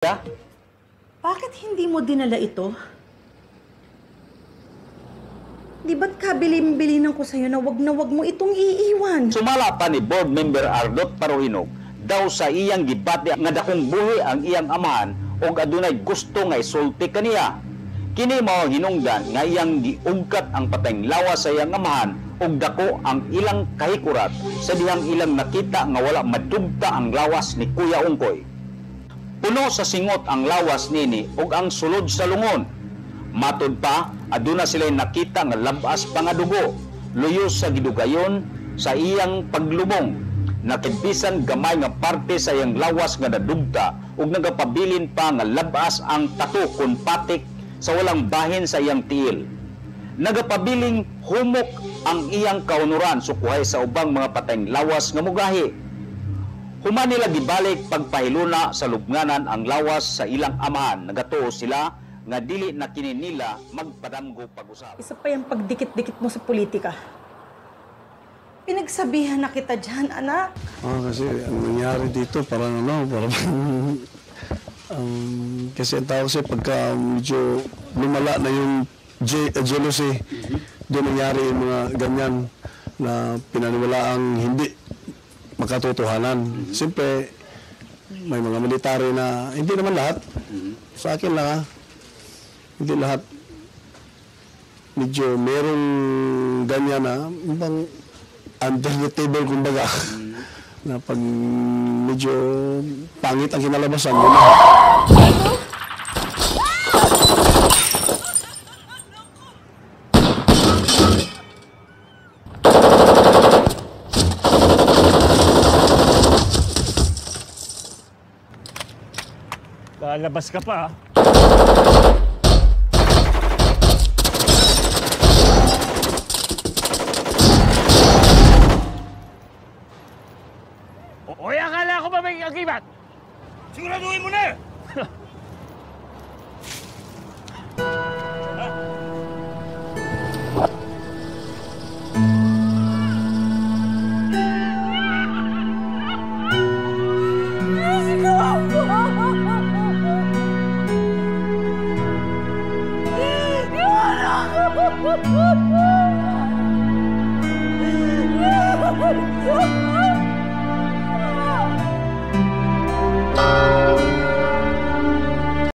Ya? Bakit hindi mo dinala ito? Di ba't kabilin-bilinan ko sa'yo na wag mo itong iiwan? Sumala pa ni board member Ardot Paruhinog daw sa iyang gibati nga dakong buhi ang iyang amahan o adunay gusto nga isulti kaniya. Kini mao hinungdan nga iyang giugkat ang patayng lawas sa iyang amahan ug dako ang ilang kahikurat sa dihang ilang nakita nga wala madugta ang lawas ni Kuya Ungkoy. Puno sa singot ang lawas nini ug ang sulod sa lungon. Matud pa, aduna sila nakita nga labas pa nga dugo, luyos sa gidugayon sa iyang paglubong. Nakidbisan gamay nga parte sa iyang lawas nga nadugta ug nagapabilin pa nga labas ang tato kun patik sa walang bahin sa iyang tiil. Nagapabiling humok ang iyang kaunuran sukuhay sa ubang mga patayng lawas nga mugahi. Human nila gibalik pagpahiluna sa lubnganan ang lawas sa ilang amahan. Nagatuo sila nga dili na kini nila magpadamgo pag-usap. Isa pa yung pagdikit-dikit mo sa politika. Pinagsabihan na kita dyan, anak. Kasi ang nangyari dito, parang kasi ang tawag kasi pagka medyo lumala na yung jealousy, doon nangyari yung mga ganyan na pinaniwalaang hindi makatotohanan. Siyempre, may mga military na, hindi naman lahat, sa akin lang hindi lahat. Medyo merong ganyan na, bang under the table kumbaga, na pag medyo pangit ang kinalabasan mo na. Lalabas ka pa, Oy, akala ko ba may agibat? Siguraduhin mo na! Iwan ako!